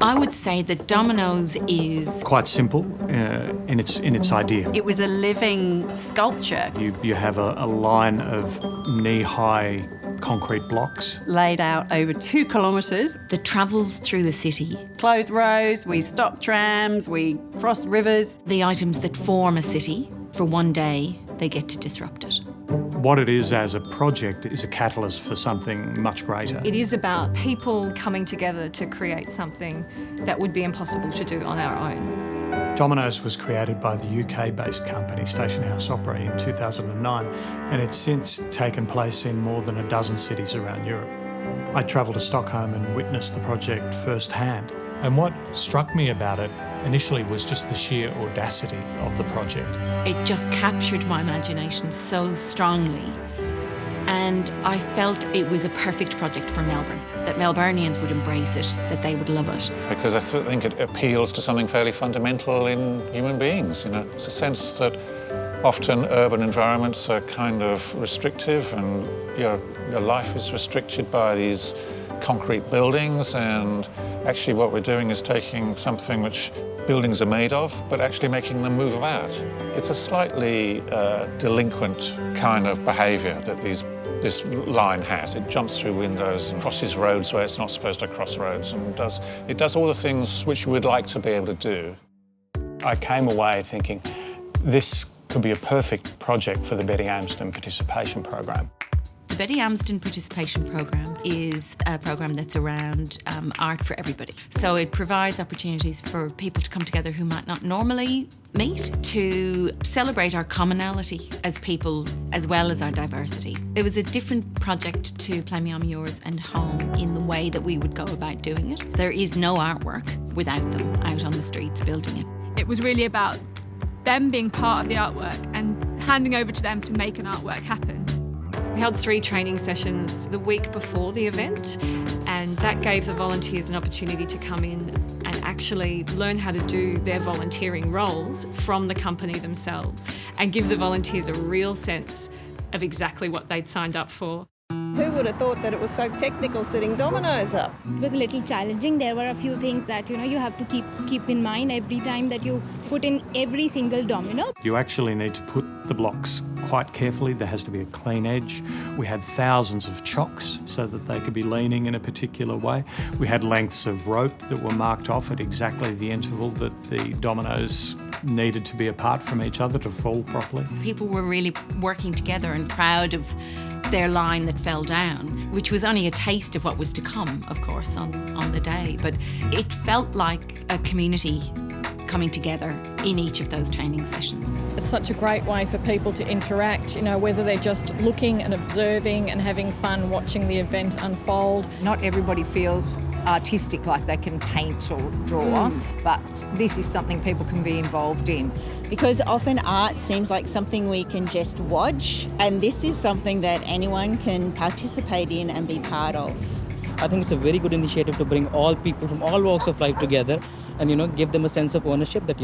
I would say that Dominoes is quite simple in its idea. It was a living sculpture. You have a line of knee-high concrete blocks laid out over 2 kilometres. that travels through the city. Closed roads, we stop trams, we cross rivers. The items that form a city, for one day, they get to disrupt it. What it is as a project is a catalyst for something much greater. It is about people coming together to create something that would be impossible to do on our own. Dominoes was created by the UK-based company Station House Opera in 2009, and it's since taken place in more than a dozen cities around Europe. I travelled to Stockholm and witnessed the project firsthand. And what struck me about it initially was just the sheer audacity of the project. It just captured my imagination so strongly, and I felt it was a perfect project for Melbourne, that Melburnians would embrace it, that they would love it. Because I think it appeals to something fairly fundamental in human beings. You know, it's a sense that often urban environments are kind of restrictive, and your life is restricted by these concrete buildings, and actually what we're doing is taking something which buildings are made of, but actually making them move about. It's a slightly delinquent kind of behaviour that this line has. It jumps through windows and crosses roads where it's not supposed to cross roads, and it does all the things which you would like to be able to do. I came away thinking this could be a perfect project for the Betty Amsden Participation Program. The Betty Amsden Participation Program is a program that's around art for everybody. So it provides opportunities for people to come together who might not normally meet, to celebrate our commonality as people as well as our diversity. It was a different project to Play Me On Yours and Home in the way that we would go about doing it. There is no artwork without them out on the streets building it. It was really about them being part of the artwork and handing over to them to make an artwork happen. We held 3 training sessions the week before the event, and that gave the volunteers an opportunity to come in and actually learn how to do their volunteering roles from the company themselves and give the volunteers a real sense of exactly what they'd signed up for. Who would have thought that it was so technical setting dominoes up? It was a little challenging. There were a few things that you have to keep in mind every time that you put in every single domino. You actually need to put the blocks quite carefully. There has to be a clean edge. We had thousands of chocks so that they could be leaning in a particular way. We had lengths of rope that were marked off at exactly the interval that the dominoes needed to be apart from each other to fall properly. People were really working together and proud of their line that fell down, which was only a taste of what was to come, of course, on the day. But it felt like a community coming together in each of those training sessions. It's such a great way for people to interact, whether they're just looking and observing and having fun watching the event unfold. Not everybody feels artistic, like they can paint or draw, but this is something people can be involved in. Because often art seems like something we can just watch, and this is something that anyone can participate in and be part of. I think it's a very good initiative to bring all people from all walks of life together and, give them a sense of ownership that,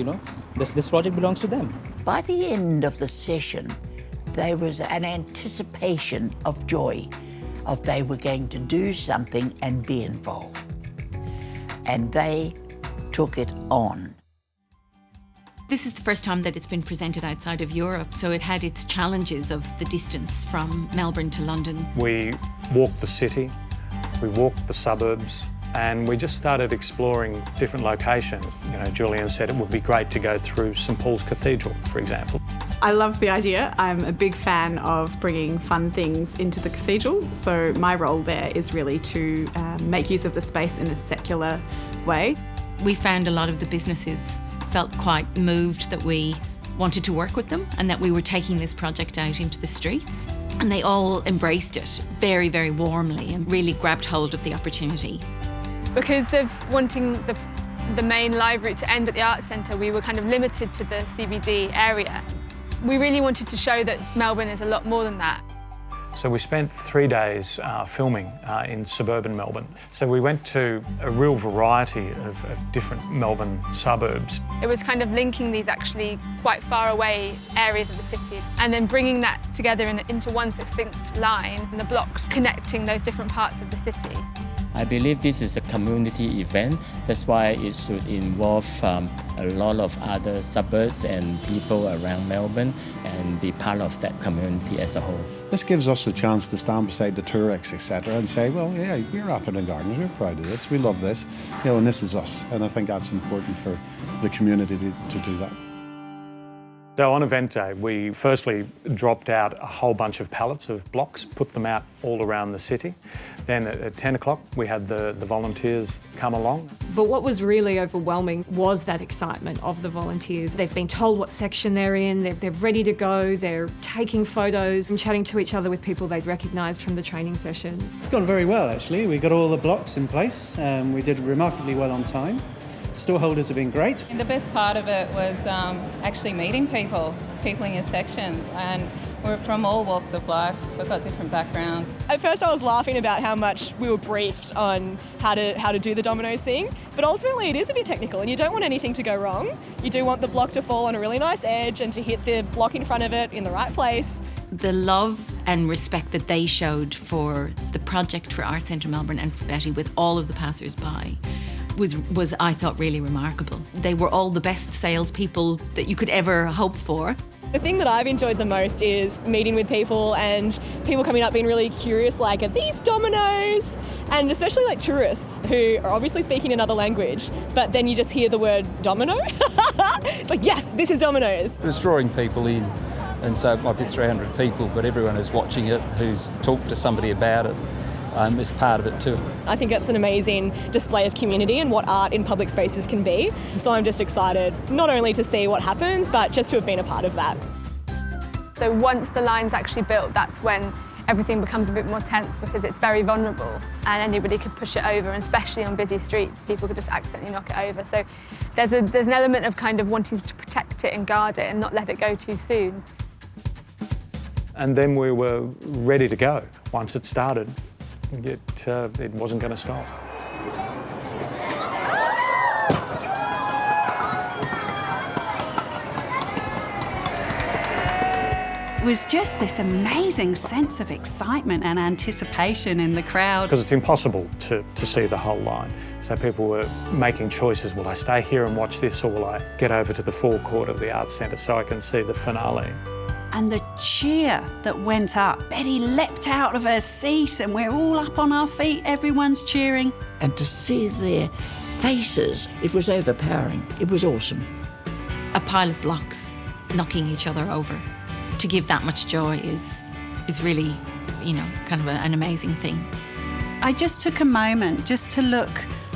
this project belongs to them. By the end of the session, there was an anticipation of joy, of they were going to do something and be involved. And they took it on. This is the first time that it's been presented outside of Europe, so it had its challenges of the distance from Melbourne to London. We walked the city, we walked the suburbs, and we just started exploring different locations. Julian said it would be great to go through St Paul's Cathedral, for example. I love the idea. I'm a big fan of bringing fun things into the cathedral, so my role there is really to make use of the space in a secular way. We found a lot of the businesses felt quite moved that we wanted to work with them and that we were taking this project out into the streets. And they all embraced it very, very warmly and really grabbed hold of the opportunity. Because of wanting the main live route to end at the Arts Centre, we were kind of limited to the CBD area. We really wanted to show that Melbourne is a lot more than that. So we spent 3 days filming in suburban Melbourne. So we went to a real variety of different Melbourne suburbs. It was kind of linking these actually quite far away areas of the city and then bringing that together into one succinct line and the blocks connecting those different parts of the city. I believe this is a community event. That's why it should involve a lot of other suburbs and people around Melbourne and be part of that community as a whole. This gives us a chance to stand beside the tourists, etc., and say, well, yeah, we're Atherton Gardeners, we're proud of this, we love this, and this is us. And I think that's important for the community to do that. So on event day, we firstly dropped out a whole bunch of pallets of blocks, put them out all around the city. Then at 10 o'clock, we had the volunteers come along. But what was really overwhelming was that excitement of the volunteers. They've been told what section they're in, they're ready to go, they're taking photos and chatting to each other with people they'd recognised from the training sessions. It's gone very well, actually. We got all the blocks in place. We did remarkably well on time. Store holders have been great. And the best part of it was actually meeting people in your section, and we're from all walks of life. We've got different backgrounds. At first I was laughing about how much we were briefed on how to do the Dominoes thing, but ultimately it is a bit technical and you don't want anything to go wrong. You do want the block to fall on a really nice edge and to hit the block in front of it in the right place. The love and respect that they showed for the project, for Arts Centre Melbourne and for Betty with all of the passers-by was I thought really remarkable. They were all the best salespeople that you could ever hope for. The thing that I've enjoyed the most is meeting with people and people coming up being really curious, like, are these Dominoes? And especially like tourists who are obviously speaking another language, but then you just hear the word domino. It's like, yes, this is Dominoes. It was drawing people in, and so it might be 300 people, but everyone who's watching it, who's talked to somebody about it, is part of it too. I think that's an amazing display of community and what art in public spaces can be. So I'm just excited not only to see what happens, but just to have been a part of that. So once the line's actually built, that's when everything becomes a bit more tense because it's very vulnerable and anybody could push it over, and especially on busy streets, people could just accidentally knock it over. So there's an element of kind of wanting to protect it and guard it and not let it go too soon. And then we were ready to go. Once it started, it wasn't going to stop. It was just this amazing sense of excitement and anticipation in the crowd. Because it's impossible to see the whole line. So people were making choices. Will I stay here and watch this, or will I get over to the forecourt of the Arts Centre so I can see the finale? And the cheer that went up. Betty leapt out of her seat and we're all up on our feet, everyone's cheering. And to see their faces, it was overpowering. It was awesome. A pile of blocks knocking each other over. To give that much joy is really, kind of an amazing thing. I just took a moment just to look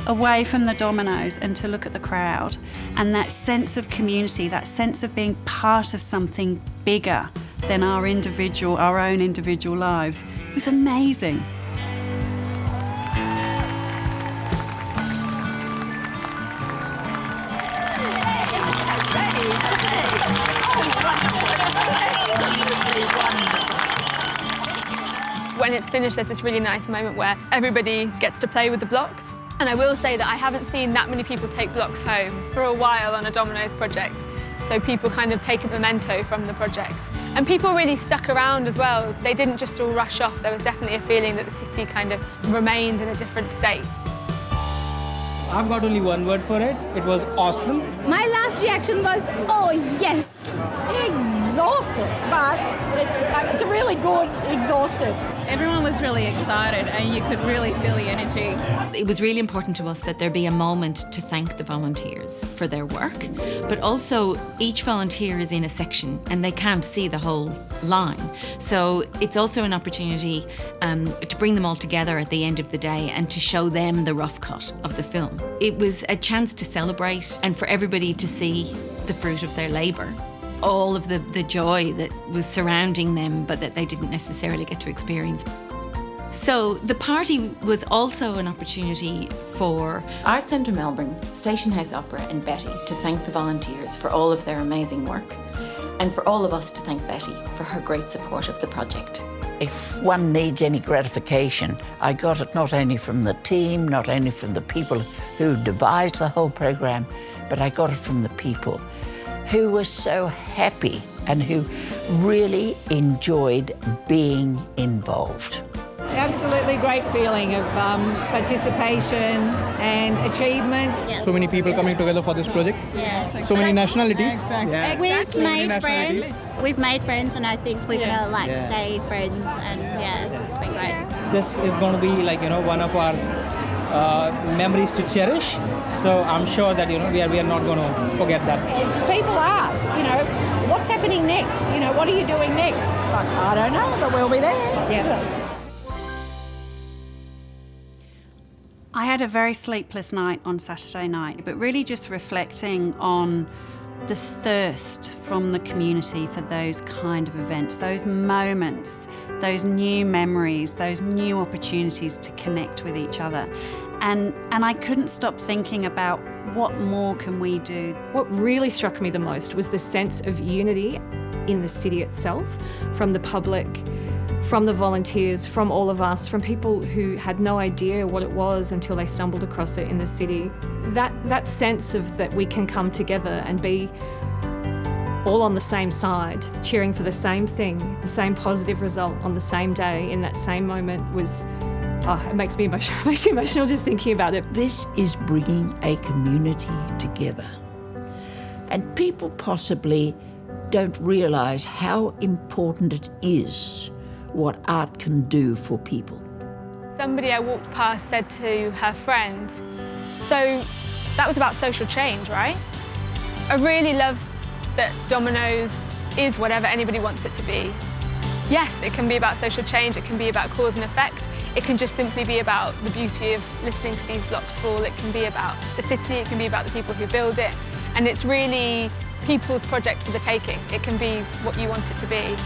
away from the Dominoes and to look at the crowd, and that sense of community, that sense of being part of something bigger than our own individual lives, was amazing. When it's finished, there's this really nice moment where everybody gets to play with the blocks. And I will say that I haven't seen that many people take blocks home for a while on a Dominoes project. So people kind of take a memento from the project. And people really stuck around as well. They didn't just all rush off. There was definitely a feeling that the city kind of remained in a different state. I've got only one word for it. It was awesome. My last reaction was, oh yes. Exhausted, but it's a really good exhausted. Everyone was really excited and you could really feel the energy. It was really important to us that there be a moment to thank the volunteers for their work, but also each volunteer is in a section and they can't see the whole line. So it's also an opportunity to bring them all together at the end of the day and to show them the rough cut of the film. It was a chance to celebrate and for everybody to see the fruit of their labour. All of the joy that was surrounding them but that they didn't necessarily get to experience. So the party was also an opportunity for Arts Centre Melbourne, Station House Opera and Betty to thank the volunteers for all of their amazing work and for all of us to thank Betty for her great support of the project. If one needs any gratification, I got it not only from the team, not only from the people who devised the whole program, but I got it from the people who were so happy and who really enjoyed being involved. absolutely great feeling of participation and achievement. So many people coming together for this project. Yeah. So many nationalities. Exactly. Yeah. We've made nationalities. friends. We've made friends, and I think we're gonna stay friends. And it's been great. This is going to be one of our memories to cherish. So I'm sure that we are not going to forget that. People ask, what's happening next? What are you doing next? It's like, I don't know, but we'll be there. Yeah. I had a very sleepless night on Saturday night, but really just reflecting on the thirst from the community for those kind of events, those moments, those new memories, those new opportunities to connect with each other. And I couldn't stop thinking about what more can we do. What really struck me the most was the sense of unity in the city itself, from the public, from the volunteers, from all of us, from people who had no idea what it was until they stumbled across it in the city. That sense of that we can come together and be all on the same side, cheering for the same thing, the same positive result on the same day in that same moment was, it makes me emotional just thinking about it. This is bringing a community together. And people possibly don't realise how important it is what art can do for people. Somebody I walked past said to her friend, so that was about social change, right? I really love that Dominoes is whatever anybody wants it to be. Yes, it can be about social change, it can be about cause and effect, it can just simply be about the beauty of listening to these blocks fall, it can be about the city, it can be about the people who build it, and it's really people's project for the taking. It can be what you want it to be.